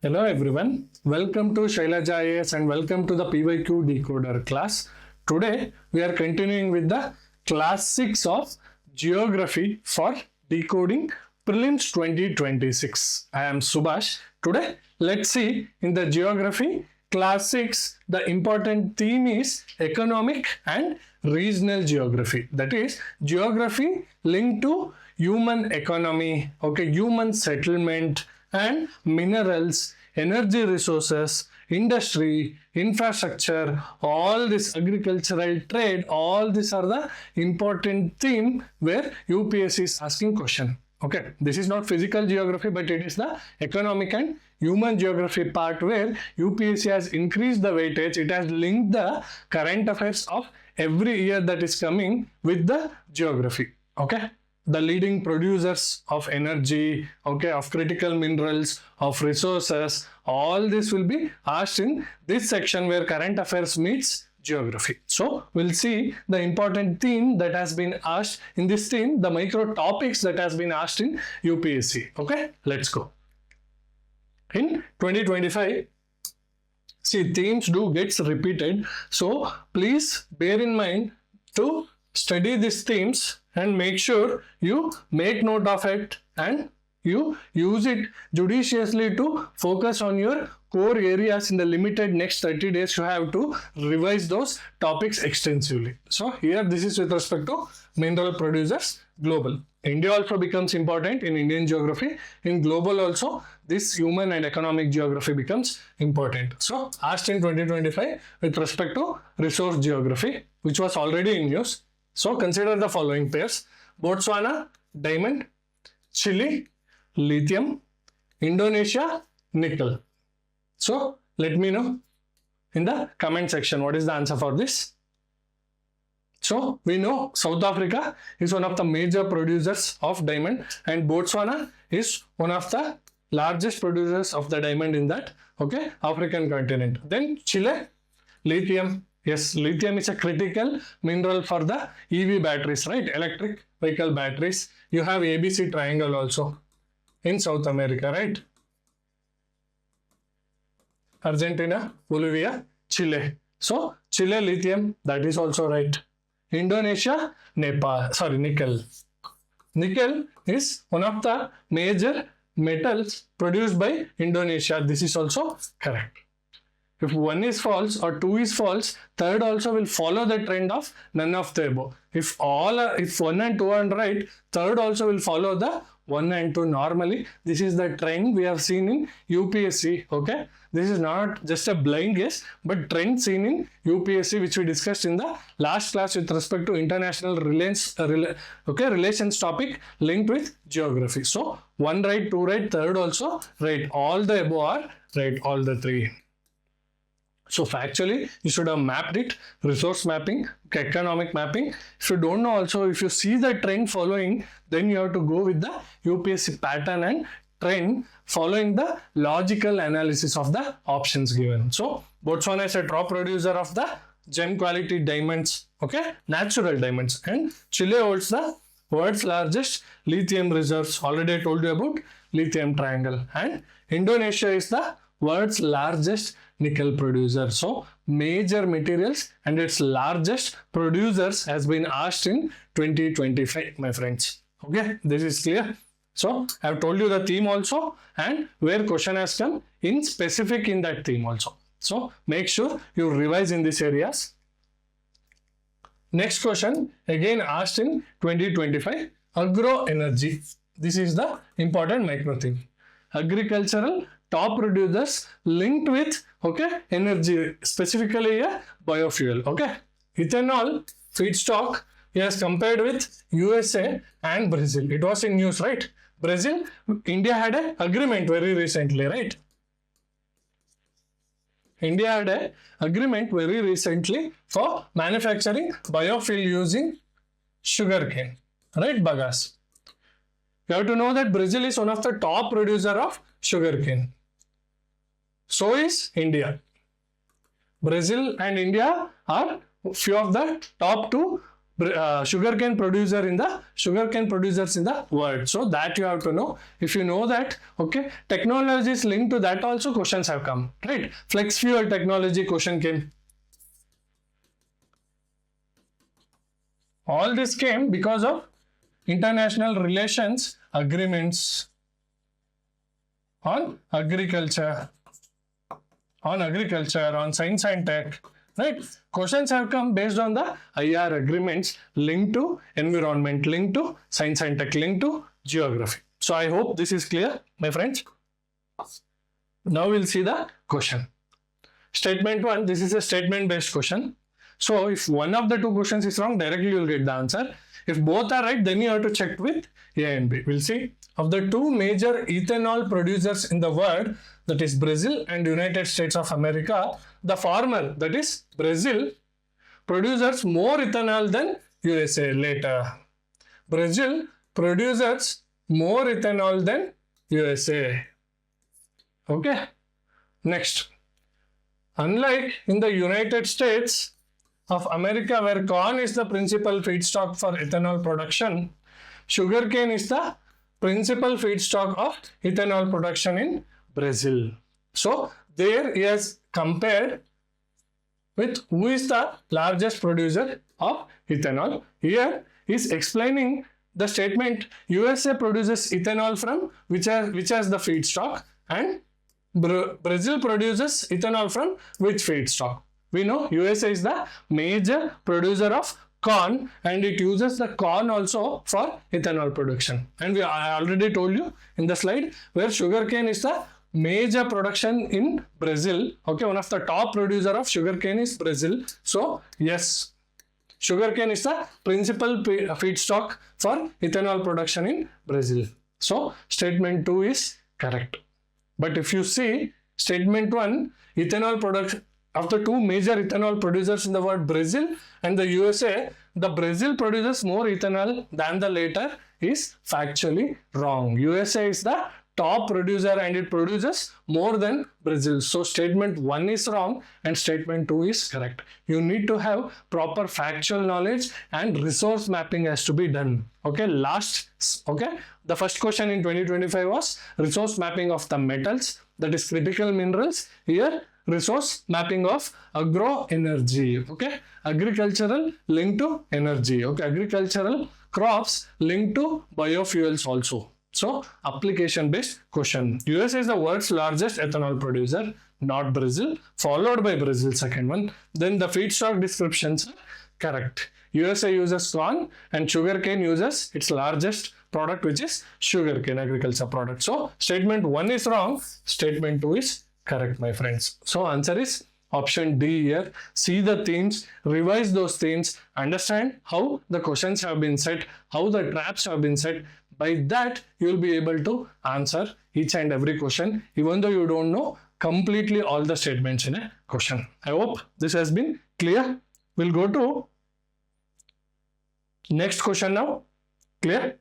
Hello everyone, welcome to ShailajaIAS and welcome to the PYQ Decoder class. Today we are continuing with the class 6 of Geography for Decoding Prelims 2026. I am Subhash. Today let's see in the Geography class 6 the important theme is economic and regional geography. That is geography linked to human economy, human settlement and minerals, energy resources, industry, infrastructure, all this agricultural trade, all these are the important theme where UPSC is asking question. Okay, this is not physical geography, but it is the economic and human geography part where UPSC has increased the weightage. It has linked the current affairs of every year that is coming with the geography. Okay. The leading producers of energy, of critical minerals, of resources, all this will be asked in this section where current affairs meets geography. So we'll see the important theme that has been asked in this theme, the micro topics that has been asked in UPSC. Okay, let's go. In 2025, see, themes do gets repeated. So please bear in mind to study these themes and make sure you make note of it and you use it judiciously to focus on your core areas in the limited next 30 days. You have to revise those topics extensively. So here this is with respect to mineral producers global. India also becomes important in Indian geography. In global also this human and economic geography becomes important. So asked in 2025 with respect to resource geography, which was already in use. So consider the following pairs: Botswana, diamond; Chile, lithium; Indonesia, nickel. So let me know in the comment section what is the answer for this. So we know South Africa is one of the major producers of diamond and Botswana is one of the largest producers of the diamond in that African continent. Then Chile, lithium. Yes, lithium is a critical mineral for the EV batteries, right? Electric vehicle batteries. You have ABC triangle also in South America, right? Argentina, Bolivia, Chile. So, Chile lithium, that is also right. Indonesia, nickel. Nickel is one of the major metals produced by Indonesia. This is also correct. If one is false or two is false, third also will follow the trend of none of the above. If one and two are right, third also will follow the one and two. Normally, this is the trend we have seen in UPSC. Okay, this is not just a blind guess, but trend seen in UPSC, which we discussed in the last class with respect to international relations topic linked with geography. So one right, two right, third also right. All the above are right. All the three. So factually, you should have mapped it, resource mapping, economic mapping. If you don't know also, if you see the trend following, then you have to go with the UPSC pattern and trend following the logical analysis of the options given. So Botswana is a top producer of the gem quality diamonds, natural diamonds. And Chile holds the world's largest lithium reserves. Already I told you about lithium triangle. And Indonesia is the world's largest nickel producer. So major materials and its largest producers has been asked in 2025, my friends. Okay, this is clear. So I have told you the theme also and where question has come in specific in that theme also. So make sure you revise in these areas. Next question again asked in 2025, agro energy. This is the important micro theme. Agricultural top producers linked with energy, specifically a biofuel. Ethanol feedstock is compared with USA and Brazil. It was in news, right? Brazil, India had an agreement very recently, right? India had an agreement very recently for manufacturing biofuel using sugarcane, right, bagasse? You have to know that Brazil is one of the top producer of sugarcane. So is India. Brazil and India are few of the top two sugarcane producers in the world. So that you have to know. If you know that, okay, technologies linked to that also questions have come, right? Flex fuel technology question came. All this came because of international relations agreements on agriculture, on science and tech, right? Questions have come based on the IR agreements linked to environment, linked to science and tech, linked to geography. So I hope this is clear, my friends. Now we'll see the question. Statement 1, this is a statement based question. So if one of the two questions is wrong, directly you'll get the answer. If both are right, then you have to check with A and B. We'll see. Of the two major ethanol producers in the world, that is Brazil and United States of America, the former, that is Brazil, produces more ethanol than USA. Later, Brazil produces more ethanol than USA. Okay. Next, unlike in the United States of America, where corn is the principal feedstock for ethanol production, sugarcane is the principal feedstock of ethanol production in Brazil. So there he has compared with who is the largest producer of ethanol. Here he is explaining the statement USA produces ethanol from which has the feedstock, and Brazil produces ethanol from which feedstock. We know USA is the major producer of corn and it uses the corn also for ethanol production. And I already told you in the slide where sugarcane is the major production in Brazil. Okay, one of the top producer of sugarcane is Brazil. So yes, sugarcane is the principal feedstock for ethanol production in Brazil. So statement 2 is correct. But if you see statement 1, ethanol production of the two major ethanol producers in the world, Brazil and the USA, the Brazil produces more ethanol than the later is factually wrong. USA is the top producer and it produces more than Brazil. So statement 1 is wrong and statement 2 is correct. You need to have proper factual knowledge and resource mapping has to be done. Okay, the first question in 2025 was resource mapping of the metals, that is critical minerals. Here resource mapping of agro energy. Okay, agricultural linked to energy. Okay, agricultural crops linked to biofuels also. So application based question. USA is the world's largest ethanol producer, not Brazil, followed by Brazil second one. Then the feedstock descriptions are correct. USA uses corn and sugarcane uses its largest product, which is sugarcane agriculture product. So statement 1 is wrong, statement 2 is correct, my friends. So answer is option D here. See the themes, revise those themes, understand how the questions have been set, how the traps have been set. By that, you will be able to answer each and every question, even though you don't know completely all the statements in a question. I hope this has been clear. We'll go to next question now. Clear?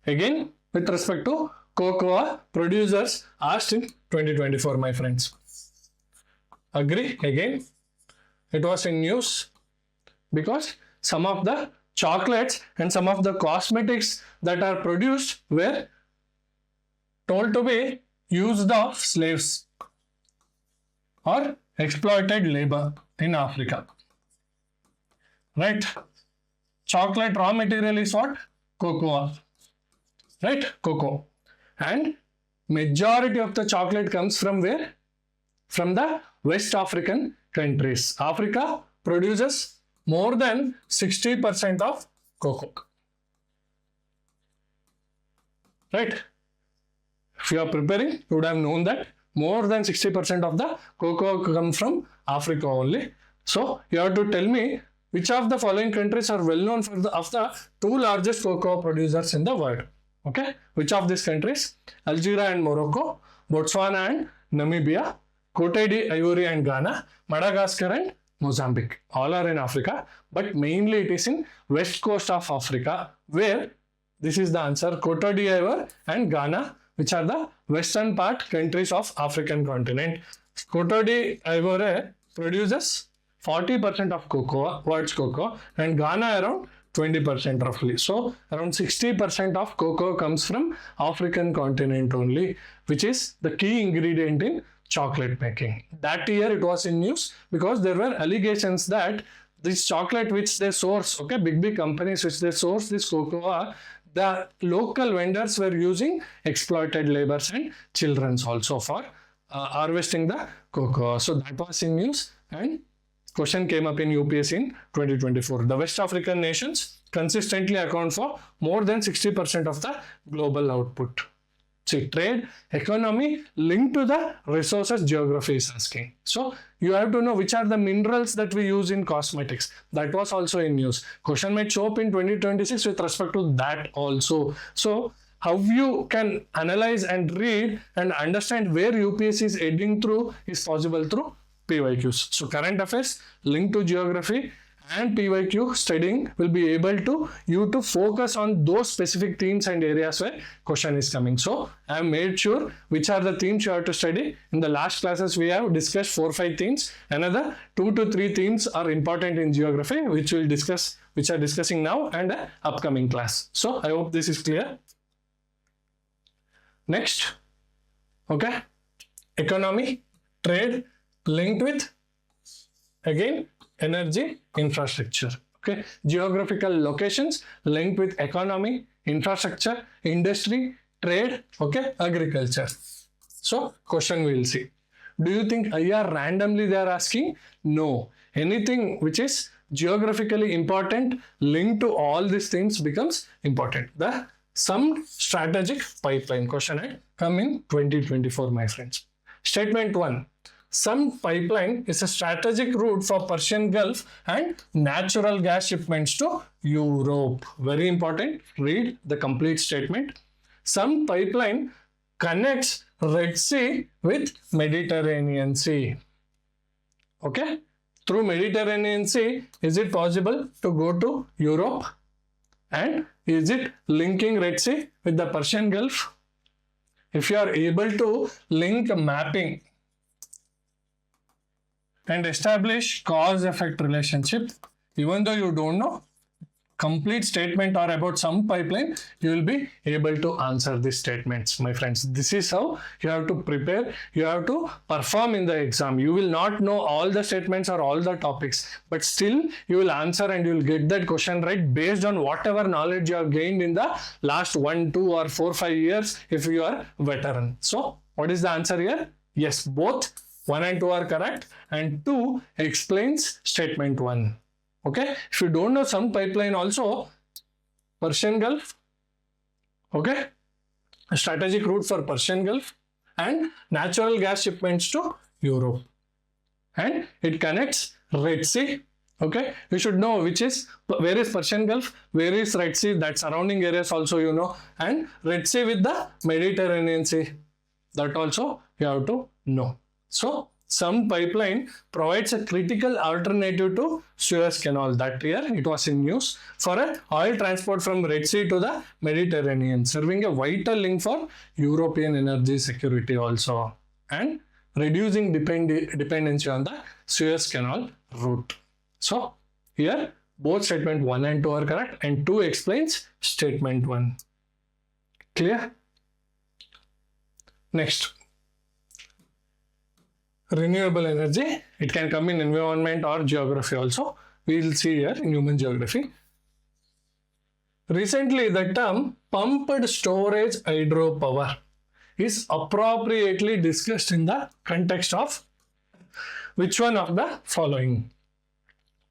Again, with respect to cocoa producers asked in 2024, my friends. Agree? Again, it was in news because some of the chocolates and some of the cosmetics that are produced were told to be used of slaves or exploited labor in Africa. Right? Chocolate raw material is what? Cocoa. Right? Cocoa. And majority of the chocolate comes from where? From the West African countries. Africa produces more than 60% of cocoa. Right? If you are preparing, you would have known that more than 60% of the cocoa comes from Africa only. So you have to tell me which of the following countries are well known for the two largest cocoa producers in the world. Okay? Which of these countries? Algeria and Morocco, Botswana and Namibia, Cote d'Ivoire and Ghana, Madagascar and Mozambique. All are in Africa, but mainly it is in west coast of Africa where this is the answer, Cote d'Ivoire and Ghana, which are the western part countries of African continent. Cote d'Ivoire produces 40% of cocoa, world's cocoa, and Ghana around 20% roughly. So around 60% of cocoa comes from African continent only, which is the key ingredient in chocolate making. That year it was in news because there were allegations that this chocolate which they source, okay, big companies which they source this cocoa, the local vendors were using exploited laborers and children also for harvesting the cocoa. So that was in news, and question came up in UPSC in 2024. The West African nations consistently account for more than 60% of the global output. See, trade, economy linked to the resources geography is asking. So you have to know which are the minerals that we use in cosmetics. That was also in news. Question might show up in 2026 with respect to that also. So how you can analyze and read and understand where UPSC is heading through is possible through PYQs. So current affairs linked to geography and PYQ studying will be able to you to focus on those specific themes and areas where question is coming. So I have made sure which are the themes you have to study. In the last classes we have discussed 4-5 themes. Another 2 to 3 themes are important in geography, which we'll discuss, which are discussing now and upcoming class. So I hope this is clear. Next, okay, economy, trade linked with again energy, infrastructure. Okay, geographical locations linked with economy, infrastructure, industry, trade, okay, agriculture. So question we will see. Do you think IR randomly they are asking? No. Anything which is geographically important linked to all these things becomes important. The some strategic pipeline question had come in 2024, my friends. Statement 1. Some pipeline is a strategic route for Persian Gulf and natural gas shipments to Europe. Very important. Read the complete statement. Some pipeline connects Red Sea with Mediterranean Sea. Okay. Through Mediterranean Sea, is it possible to go to Europe? And is it linking Red Sea with the Persian Gulf? If you are able to link mapping and establish cause-effect relationship, even though you don't know complete statement or about some pipeline, you will be able to answer these statements, my friends. This is how you have to prepare, you have to perform in the exam. You will not know all the statements or all the topics, but still you will answer and you will get that question right based on whatever knowledge you have gained in the last 1, 2 or 4, 5 years if you are veteran. So what is the answer here? Yes, both 1 and 2 are correct, and 2 explains statement 1. Okay, if you don't know some pipeline also, Persian Gulf, okay, a strategic route for Persian Gulf and natural gas shipments to Europe, and it connects Red Sea. Okay, you should know which is, where is Persian Gulf, where is Red Sea, that surrounding areas also you know, and Red Sea with the Mediterranean Sea, that also you have to know. So some pipeline provides a critical alternative to Suez Canal. That year it was in news for a oil transport from Red Sea to the Mediterranean, serving a vital link for European energy security also, and reducing dependency on the Suez Canal route. So here both statement 1 and 2 are correct, and 2 explains statement 1. Clear? Next. Renewable energy, it can come in environment or geography also. We will see here in human geography. Recently, the term pumped storage hydropower is appropriately discussed in the context of which one of the following?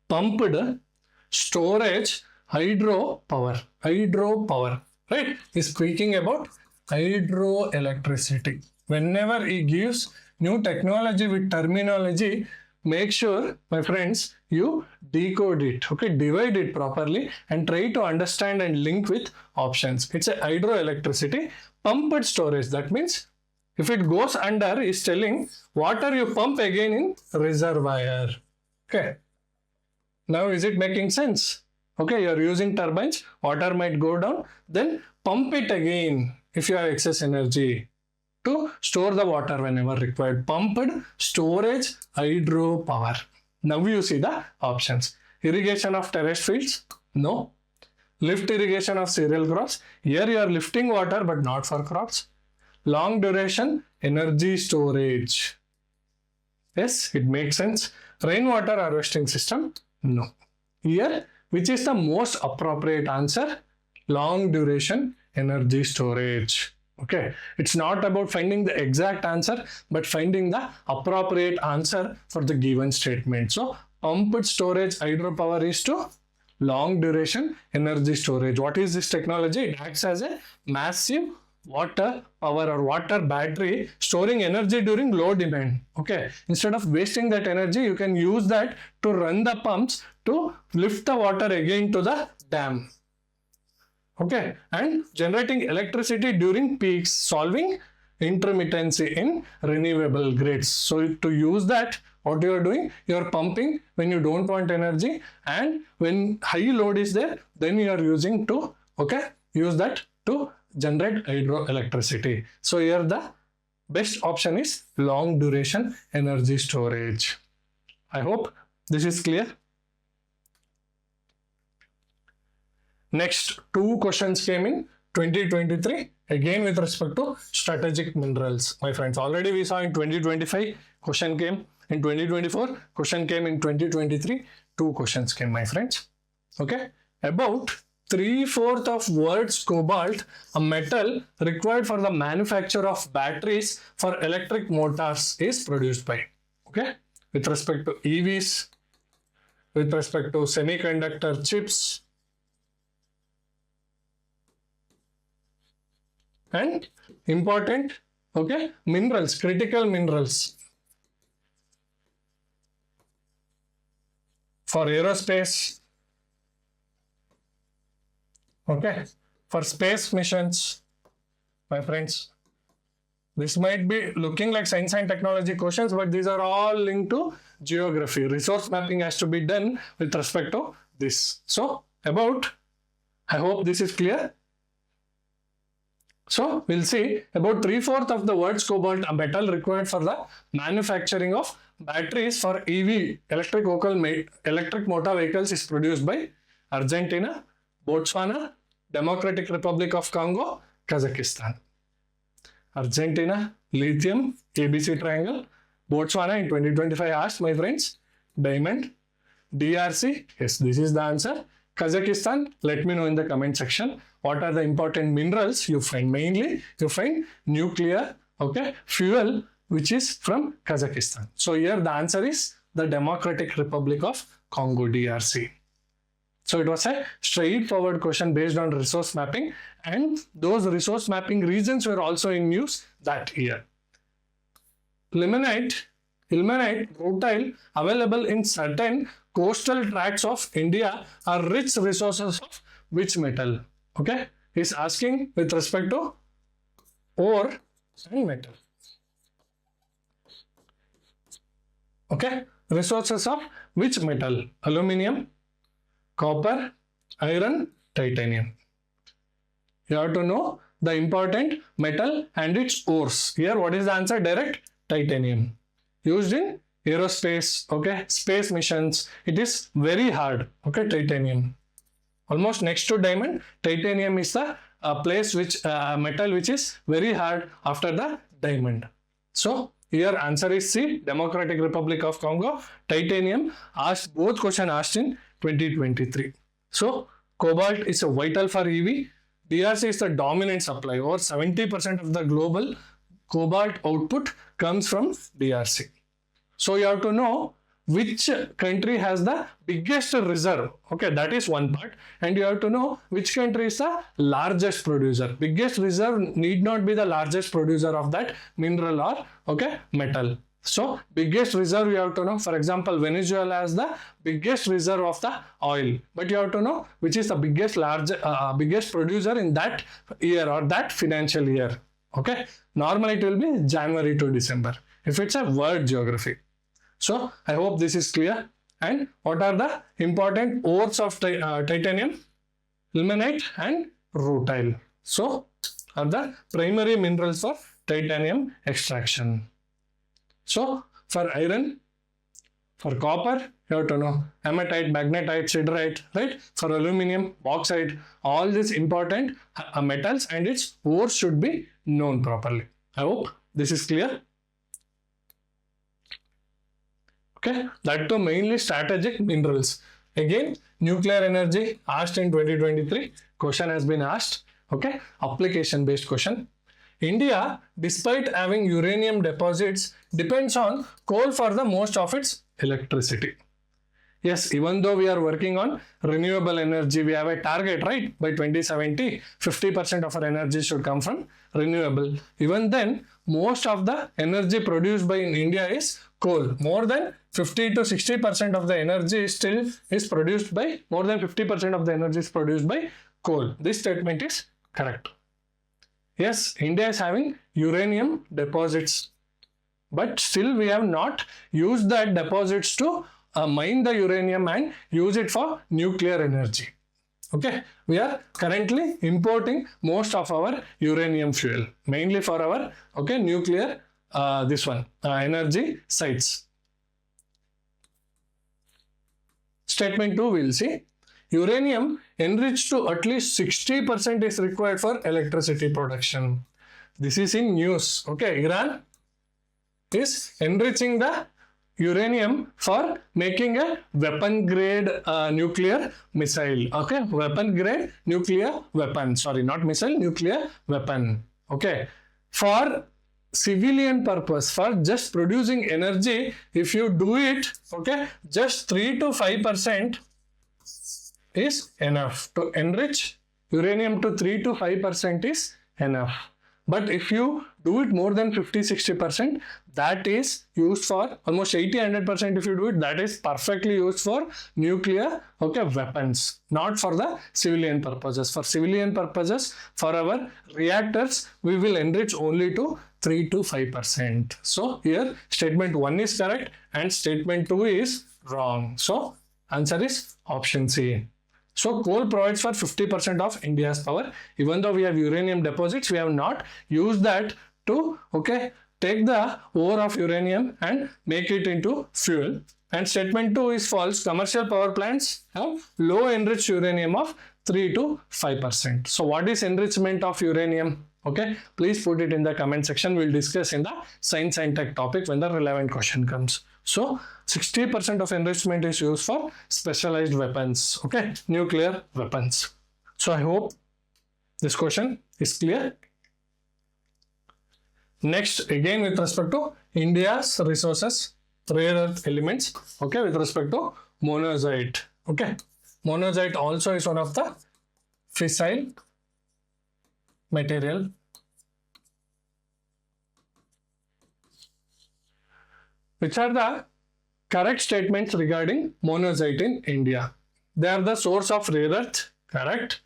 Pumped storage hydropower. Hydropower, right? Is speaking about hydroelectricity. Whenever he gives new technology with terminology, make sure, my friends, you decode it, okay, divide it properly and try to understand and link with options. It's a hydroelectricity, pumped storage. That means if it goes under, is telling water you pump again in reservoir. Okay. Now is it making sense? Okay, you are using turbines, water might go down, then pump it again if you have excess energy to store the water whenever required. Pumped storage hydropower. Now you see the options. Irrigation of terrace fields? No. Lift irrigation of cereal crops? Here you are lifting water but not for crops. Long duration energy storage? Yes, it makes sense. Rainwater harvesting system? No. Here, which is the most appropriate answer? Long duration energy storage. Okay, it's not about finding the exact answer, but finding the appropriate answer for the given statement. So, pumped storage hydropower is to long duration energy storage. What is this technology? It acts as a massive water power or water battery storing energy during low demand. Okay, instead of wasting that energy, you can use that to run the pumps to lift the water again to the dam. Okay, and generating electricity during peaks, solving intermittency in renewable grids. So to use that, what you are doing, you are pumping when you don't want energy, and when high load is there, then you are using to, use that to generate hydroelectricity. So here the best option is long duration energy storage. I hope this is clear. Next, 2 questions came in 2023, again with respect to strategic minerals. My friends, already we saw in 2025, question came in 2024, question came in 2023, 2 questions came, my friends. Okay, about 3/4 of world's cobalt, a metal required for the manufacture of batteries for electric motors, is produced by. Okay, with respect to EVs, with respect to semiconductor chips, and important, minerals, critical minerals for aerospace, for space missions. My friends, this might be looking like science and technology questions, but these are all linked to geography. Resource mapping has to be done with respect to this. So I hope this is clear. So we'll see about 3/4 of the world's cobalt, a metal required for the manufacturing of batteries for EV, electric motor vehicles, is produced by Argentina, Botswana, Democratic Republic of Congo, Kazakhstan. Argentina, lithium, ABC triangle. Botswana in 2025 asked, my friends, diamond. DRC, yes, this is the answer. Kazakhstan, let me know in the comment section what are the important minerals you find. Mainly, you find nuclear, fuel, which is from Kazakhstan. So here the answer is the Democratic Republic of Congo, DRC. So it was a straightforward question based on resource mapping, and those resource mapping regions were also in news that year. Ilmenite, rutile, available in certain coastal tracts of India, are rich resources of which metal? He's asking with respect to ore and metal. Resources of which metal? Aluminium, copper, iron, titanium. You have to know the important metal and its ores. Here, what is the answer? Direct, titanium. Used in aerospace, space missions. It is very hard, titanium. Almost next to diamond, titanium is the place which metal which is very hard after the diamond. So here answer is C, Democratic Republic of Congo. Titanium, asked both question asked in 2023. So cobalt is vital for EV. DRC is the dominant supply. Over 70% of the global cobalt output comes from DRC. So you have to know which country has the biggest reserve. That is one part. And you have to know which country is the largest producer. Biggest reserve need not be the largest producer of that mineral or metal. So biggest reserve you have to know. For example, Venezuela has the biggest reserve of the oil. But you have to know which is the biggest producer in that year or that financial year. Normally it will be January to December if it's a world geography. So I hope this is clear. And what are the important ores of titanium? Ilmenite and rutile. So are the primary minerals for titanium extraction. So for iron, For copper, you have to know hematite, magnetite, siderite, right? For aluminum, bauxite, all these important metals and its ores should be known properly. I hope this is clear. Okay, that too mainly strategic minerals. Again, nuclear energy asked in 2023. Question has been asked. Okay, application based question. India, despite having uranium deposits, depends on coal for the most of its electricity. Yes, even though we are working on renewable energy, we have a target, right? By 2070, 50% of our energy should come from renewable. Even then, most of the energy produced by India is coal. More than 50 to 60% of the energy is produced by, more than 50% of the energy is produced by coal. This statement is correct. Yes, India is having uranium deposits, but still we have not used that deposits to mine the uranium and use it for nuclear energy. Okay, we are currently importing most of our uranium fuel, mainly for our nuclear energy sites. Statement 2 we will see. Uranium enriched to at least 60% is required for electricity production. This is in news. Okay, Iran is enriching the uranium for making a weapon grade nuclear missile. Okay, weapon grade nuclear weapon. Sorry, not missile, nuclear weapon. Okay, for civilian purpose, for just producing energy, if you do it, okay, just 3 to 5% is enough. To enrich uranium to 3 to 5% is enough. But if you do it more than 50-60%, that is used for almost 80-100%. If you do it, that is perfectly used for nuclear weapons, not for the civilian purposes. For civilian purposes, for our reactors, we will enrich only to 3 to 5%. So here statement 1 is correct and statement 2 is wrong. So answer is option C. So coal provides for 50% of India's power. Even though we have uranium deposits, we have not used that to take the ore of uranium and make it into fuel. And statement 2 is false. Commercial power plants have low enriched uranium of 3 to 5%. So what is enrichment of uranium? Okay, please put it in the comment section. We'll discuss in the science and tech topic when the relevant question comes. So 60% of enrichment is used for specialized weapons, okay, nuclear weapons. So I hope this question is clear. Next, again with respect to India's resources, rare earth elements, okay, with respect to monazite, okay. Monazite also is one of the fissile material. Which are the correct statements regarding monazite in India? They are the source of rare earth, correct.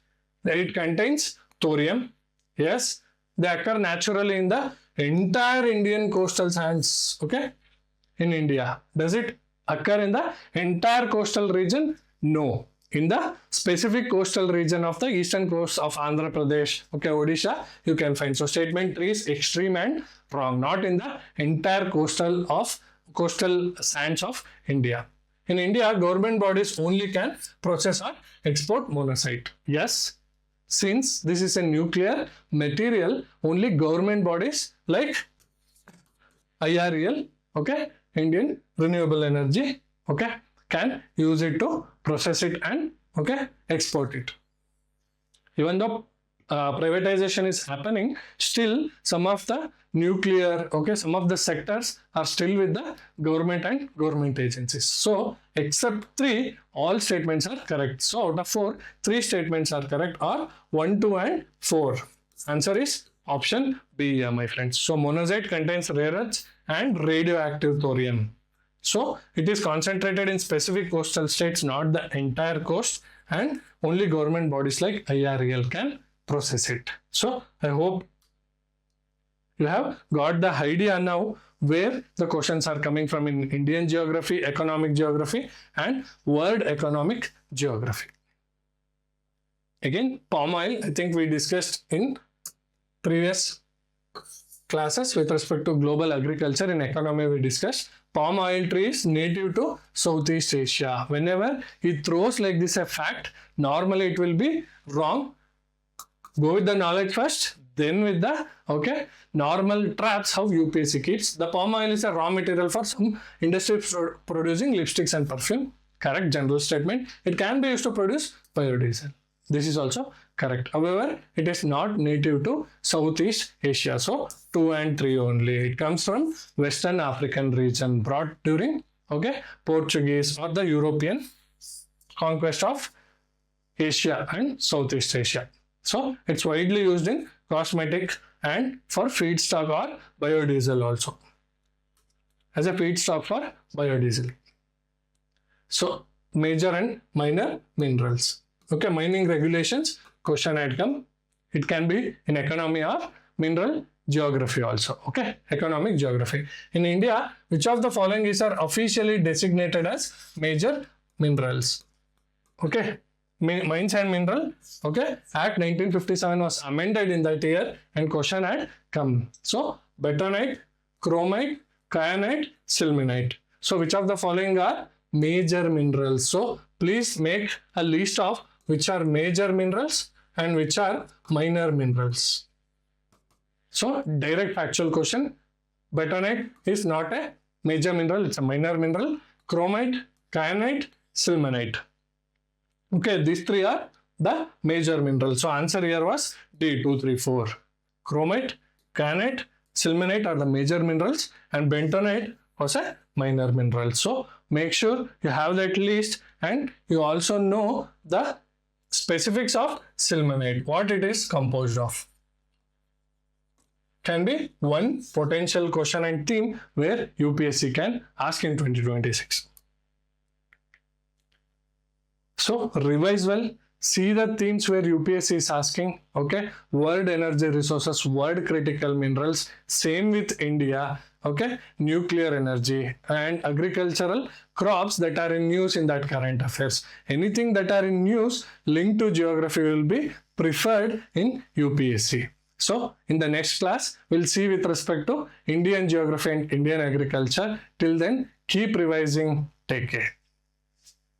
It contains thorium, yes. They occur naturally in the entire Indian coastal sands, okay, in India. Does it occur in the entire coastal region? No. In the specific coastal region of the eastern coast of Andhra Pradesh, okay, Odisha, you can find. So statement 3 is extreme and wrong. Not in the entire coastal sands of India. In India, government bodies only can process or export monazite. Yes, since this is a nuclear material, only government bodies like IREL, okay, Indian Renewable Energy, okay, can use it to process it and export it. Even though privatization is happening, still some of the nuclear, some of the sectors are still with the government and government agencies. So except 3, all statements are correct. So out of 4, 3 statements are correct, or 1, 2 and 4. Answer is option B, my friends. So monazite contains rare earths and radioactive thorium. So it is concentrated in specific coastal states, not the entire coast, and only government bodies like IREL can process it. So I hope you have got the idea now where the questions are coming from in Indian geography, economic geography, and world economic geography. Again, palm oil, I think we discussed in previous classes with respect to global agriculture. In economy, we discussed palm oil tree is native to Southeast Asia. Whenever he throws like this a fact, normally it will be wrong. Go with the knowledge first, then with the normal traps how UPSC keeps. The palm oil is a raw material for some industries producing lipsticks and perfume. Correct general statement. It can be used to produce biodiesel. This is also correct. However, it is not native to Southeast Asia. So 2 and 3 only. It comes from Western African region, brought during Portuguese or the European conquest of Asia and Southeast Asia. So it's widely used in cosmetic and for feedstock or biodiesel also. As a feedstock for biodiesel. So major and minor minerals. Mining regulations, question had come. It can be in economy or mineral geography also. Economic geography. In India, which of the following is are officially designated as major minerals? Mines and mineral. Act 1957 was amended in that year and question had come. So bentonite, chromite, kyanite, sillimanite. So which of the following are major minerals? So please make a list of which are major minerals and which are minor minerals. So direct factual question. Bentonite is not a major mineral, it's a minor mineral. Chromite, kyanite, sillimanite. These three are the major minerals. So answer here was D, 2, 3, 4. Chromite, kyanite, sillimanite are the major minerals and bentonite was a minor mineral. So make sure you have that list and you also know the specifics of sillimanite, what it is composed of. Can be one potential question and theme where UPSC can ask in 2026. So revise well, see the themes where UPSC is asking, world energy resources, world critical minerals, same with India, nuclear energy and agricultural crops that are in news in that current affairs. Anything that are in news linked to geography will be preferred in UPSC. So in the next class, we'll see with respect to Indian geography and Indian agriculture. Till then, keep revising. Take care.